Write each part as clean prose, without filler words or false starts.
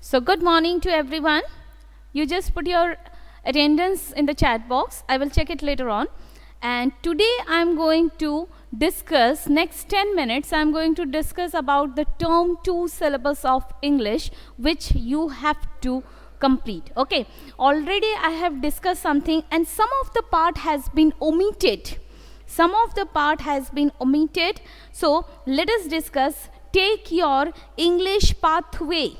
So good morning to everyone. You just put your attendance in the chat box. I will check it later on. And today I'm going to discuss, next 10 minutes, I'm going to discuss about the term 2 syllabus of English, which you have to complete. Okay, already I have discussed something and some of the part has been omitted. Some of the part has been omitted. So let us discuss. Take your English pathway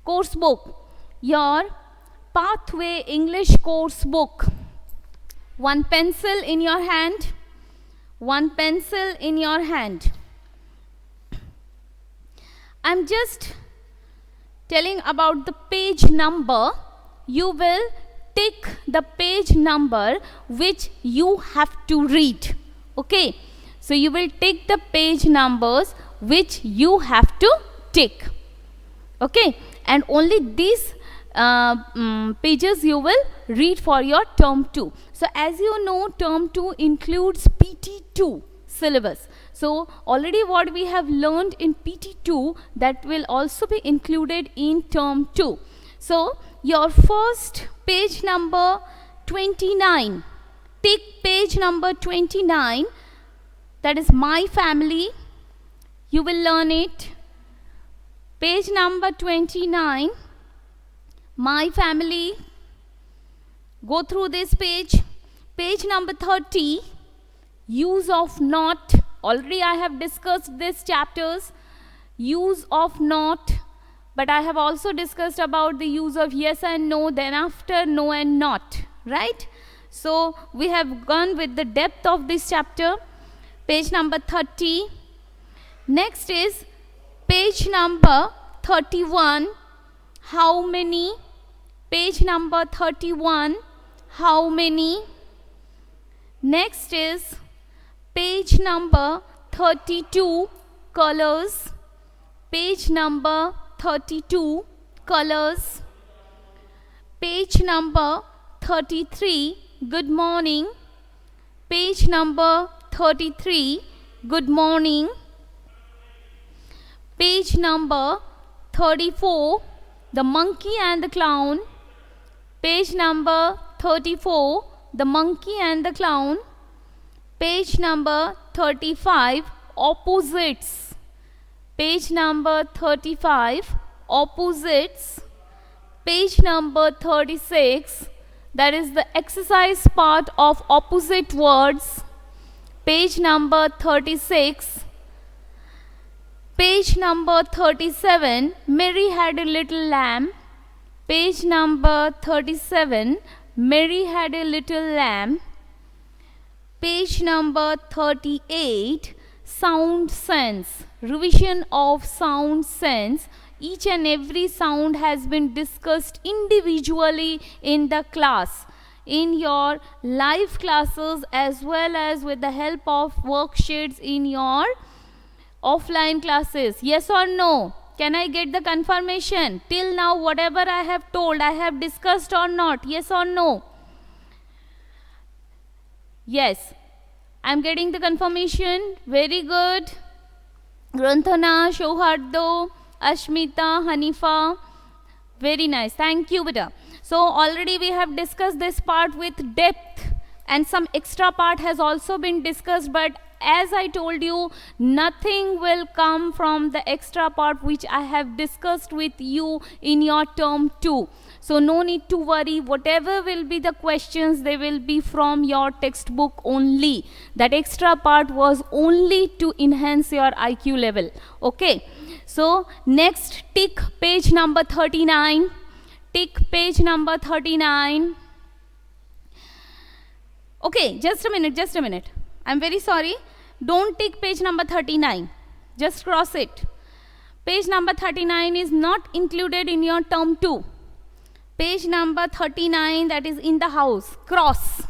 course book, your pathway English course book. One pencil in your hand. One pencil in your hand. I'm just telling about the page number. You will tick the page number which you have to read. Okay. So you will tick the page numbers which you have to tick. Okay. And only these pages you will read for your term 2. So as you know, term 2 includes PT2 syllabus. So already what we have learned in PT2, that will also be included in term 2. So your first page number 29, tick page number 29, that is my family. You will learn it. Page number 29, my family. Go through this page. Page number 30, use of not. Already I have discussed these chapters. Use of not. But I have also discussed about the use of yes and no, then after no and not. Right? So we have gone with the depth of this chapter. Page number 30. Next is page number 31, how many? Page number 31, how many? Next is page number 32, colors. Page number 32, colors. Page number 33, good morning. Page number 33, good morning. Page number 34, the monkey and the clown. Page number 34, the monkey and the clown. Page number 35, opposites. Page number 35, opposites. Page number 36, that is the exercise part of opposite words. Page number 36. Page number 37, Mary had a little lamb. Page number 37, Mary had a little lamb. Page number 38, sound sense, revision of sound sense. Each and every sound has been discussed individually in the class, in your live classes, as well as with the help of worksheets in your offline classes. Yes or no? Can I get the confirmation? Till now whatever I have told, I have discussed or not? Yes or no? Yes. I am getting the confirmation. Very good. Granthana, Shohardo, Ashmita, Hanifa. Very nice. Thank you, beta. So already we have discussed this part with depth, and some extra part has also been discussed, but as I told you, nothing will come from the extra part which I have discussed with you in your term 2. So no need to worry. Whatever will be the questions, they will be from your textbook only. That extra part was only to enhance your IQ level. Okay. So next, tick page number 39. Tick page number 39. Okay, just a minute. I'm very sorry. Don't take page number 39. Just cross it. Page number 39 is not included in your term 2. Page number 39, that is in the house. Cross.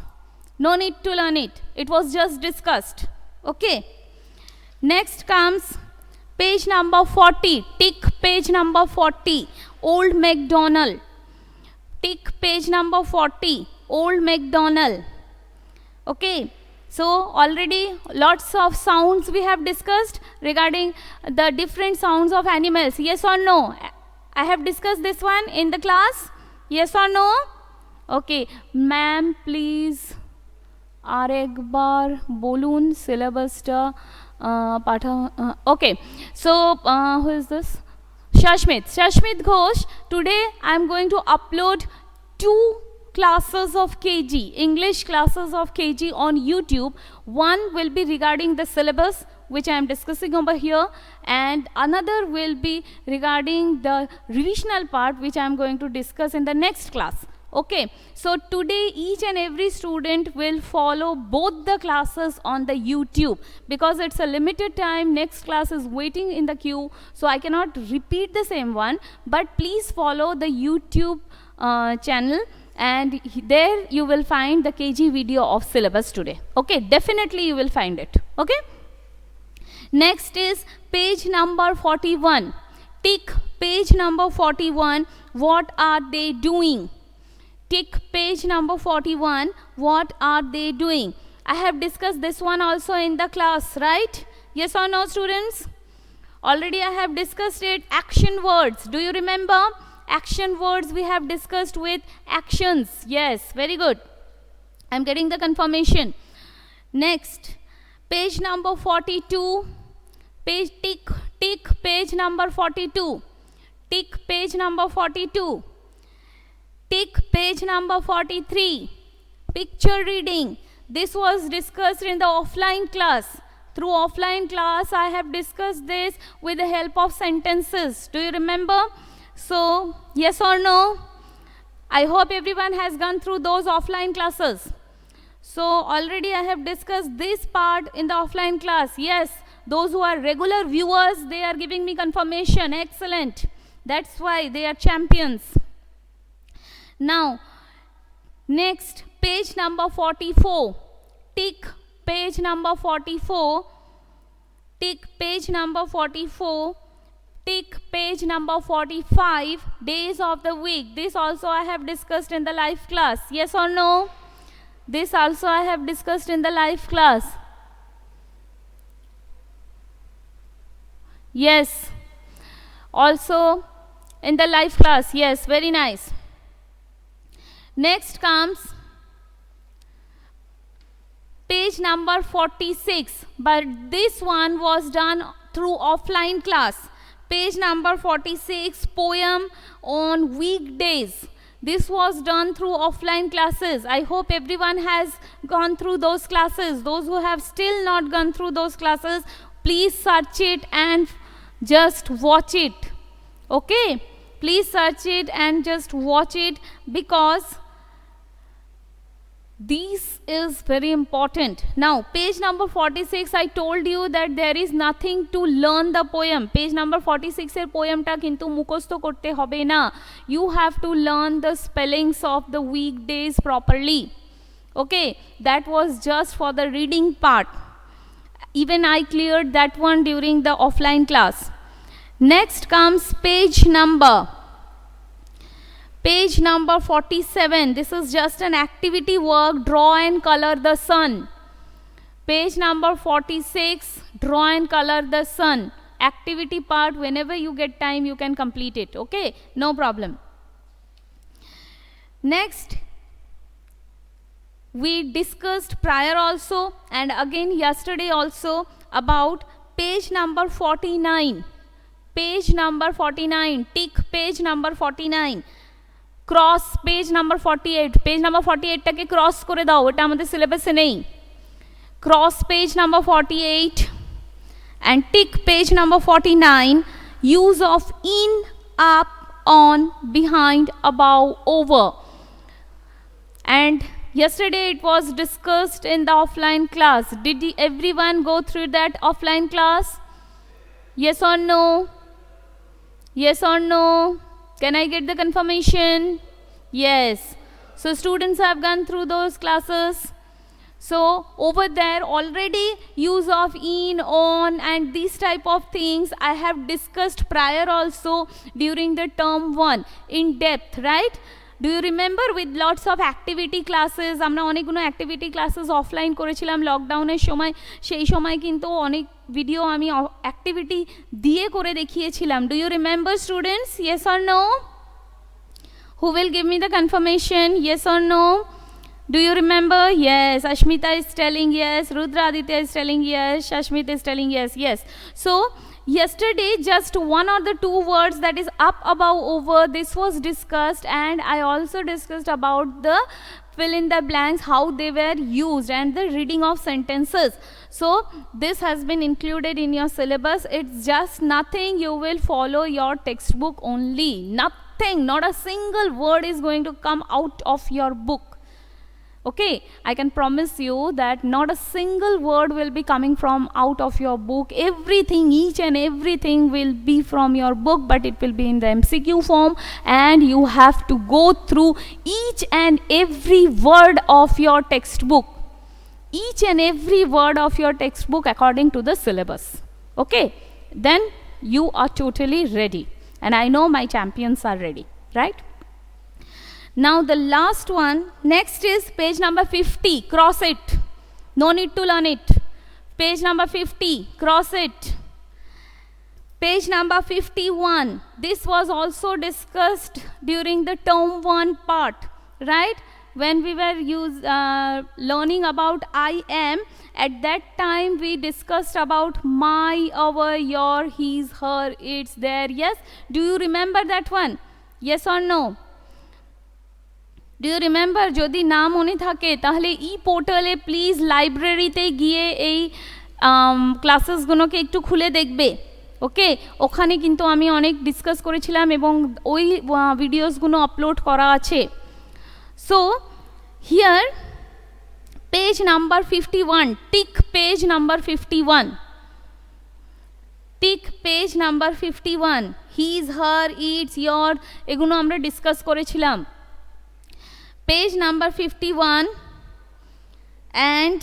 No need to learn it. It was just discussed. Okay. Next comes page number 40. Tick page number 40. Old MacDonald. Tick page number 40. Old MacDonald. Okay. So already lots of sounds we have discussed regarding the different sounds of animals. Yes or no? I have discussed this one in the class. Yes or no? Okay, ma'am, please. Arek bar bolun syllabus ta patha. Okay, so who is this? Shashmit Ghosh. Today I am going to upload 2 classes of KG, English classes of KG on YouTube. One will be regarding the syllabus, which I am discussing over here, and another will be regarding the revisional part, which I am going to discuss in the next class. Okay, so today each and every student will follow both the classes on the YouTube, because it's a limited time. Next class is waiting in the queue, so I cannot repeat the same one, but please follow the YouTube channel, and there you will find the KG video of syllabus today. Okay, definitely you will find it. Okay. Next is page number 41. Tick page number 41. What are they doing? Tick page number 41. What are they doing? I have discussed this one also in the class, right? Yes or no, students? Already I have discussed it. Action words. Do you remember? Action words we have discussed with actions. Yes, very good. I am getting the confirmation. Next, page number 42. Tick page number 42. Tick page number 42. Tick page number 43. Picture reading. This was discussed in the offline class. Through offline class, I have discussed this with the help of sentences. Do you remember? So, yes or no? I hope everyone has gone through those offline classes. So, already I have discussed this part in the offline class. Yes, those who are regular viewers, they are giving me confirmation. Excellent. That's why they are champions. Now, next, page number 44. Tick page number 44. Tick page number 44. Tick page number 45. Days of the week. This also I have discussed in the live class. Yes or no? This also I have discussed in the live class. Yes. Also in the live class. Yes, very nice. Next comes page number 46, but this one was done through offline class. Page number 46, poem on weekdays. This was done through offline classes. I hope everyone has gone through those classes. Those who have still not gone through those classes, please search it and just watch it. Okay? Please search it and just watch it, because this is very important. Now, page number 46, I told you that there is nothing to learn the poem. Page number 46 er poem ta kintu mukhosto korte hobe na. You have to learn the spellings of the weekdays properly. Okay, that was just for the reading part. Even I cleared that one during the offline class. Next comes page number 47. This is just an activity work. Draw and color the sun. Page number 46. Draw and color the sun. Activity part. Whenever you get time, you can complete it. Okay? No problem. Next, we discussed prior also and again yesterday also about page number 49. Page number 49. Tick page number 49. Cross page number 48. Page number 48 টাকে cross করে দাও, এটা আমাদের সিলেবাসে নেই. Cross page number 48 and tick page number 49. Use of in, up, on, behind, above, over. And yesterday it was discussed in the offline class. Did everyone go through that offline class? Yes or no? Yes or no? Can I get the confirmation? Yes. So students have gone through those classes. So over there already use of in, on and these type of things I have discussed prior also during the term 1 in depth, right? Do you remember with lots of activity classes? আমরা অনেকগুলো activity classes offline করেছিলাম লকডাউনের সময়, সেই সময় কিন্তু অনেক video আমি অ্যাক্টিভিটি দিয়ে করে দেখিয়েছিলাম। Do you remember students? Yes or no? Who will give me the confirmation? Yes or no? Do you remember? Yes. Ashmita is telling yes. Rudra Aditya is telling yes. Ashmita is telling yes. Yes. So yesterday just one or the two words that is up, above, over, this was discussed, and I also discussed about the fill in the blanks, how they were used, and the reading of sentences. So this has been included in your syllabus. It's just nothing. You will follow your textbook only. Nothing, not a single word is going to come out of your book. Okay, I can promise you that not a single word will be coming from out of your book. Everything, each and everything will be from your book, but it will be in the MCQ form, and you have to go through each and every word of your textbook. Each and every word of your textbook according to the syllabus. Okay, then you are totally ready, and I know my champions are ready, right? Now the last one, next is page number 50, cross it. No need to learn it. Page number 50, cross it. Page number 51, this was also discussed during the term 1 part, right? When we were learning about I am, at that time we discussed about my, our, your, his, her, its, their. Yes? Do you remember that one? Yes or no? Do you remember? যদি না মনে থাকে তাহলে ই পোর্টালে please লাইব্রেরিতে গিয়ে এই ক্লাসেসগুলোকে একটু খুলে দেখবে। ওকে, ওখানে কিন্তু আমি অনেক ডিসকাস করেছিলাম এবং ওই ভিডিওসগুলো আপলোড করা আছে। So here page number 51, tick page number 51, tick page number 51, his, her, it's, your, এগুলো আমরা ডিসকাস করেছিলাম। Page number 51 and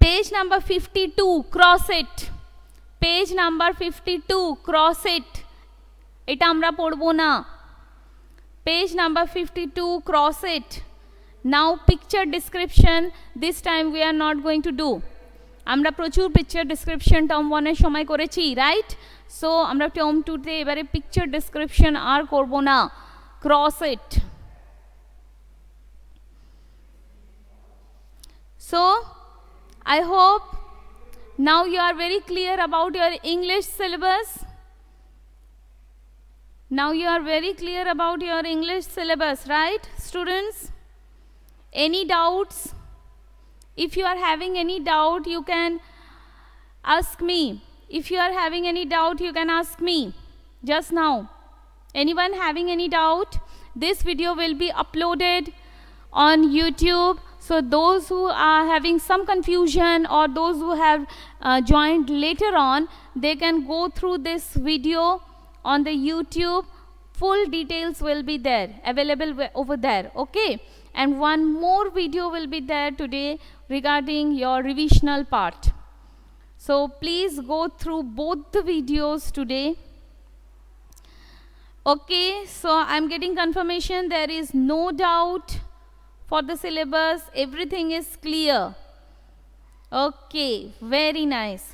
page number 52, cross it. Page number 52, cross it. Eta amra podbo na. Page number 52, cross it. Now picture description, this time we are not going to do. Amra prochur picture description term 1 er shomoy korechi, right? So amra term 2 te ebare picture description ar korbo na. Cross it. So I hope now you are very clear about your English syllabus. Now you are very clear about your English syllabus, right, students? Any doubts? If you are having any doubt, you can ask me. If you are having any doubt, you can ask me just now. Anyone having any doubt? This video will be uploaded on YouTube. So those who are having some confusion or those who have joined later on, they can go through this video on the YouTube. Full details will be there, available over there, okay? And one more video will be there today regarding your revisional part. So please go through both the videos today. Okay, so I'm getting confirmation there is no doubt for the syllabus, everything is clear. Okay, very nice.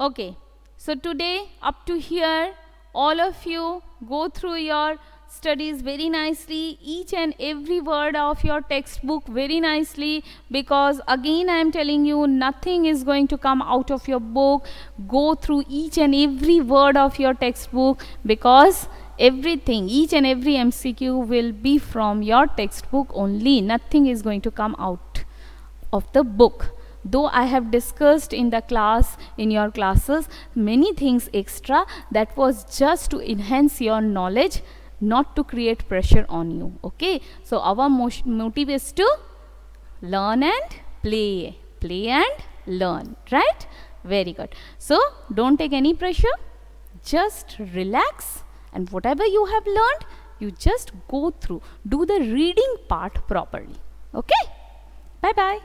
Okay, so today up to here, all of you go through your studies very nicely, each and every word of your textbook very nicely, because again I am telling you, nothing is going to come out of your book. Go through each and every word of your textbook, because everything, each and every MCQ will be from your textbook only. Nothing is going to come out of the book. Though I have discussed in the class, in your classes, many things extra, that was just to enhance your knowledge, not to create pressure on you. Okay, so our motive is to learn and play, play and learn, right? Very good. So don't take any pressure, just relax. And whatever you have learned, you just go through. Do the reading part properly. Okay? Bye-bye.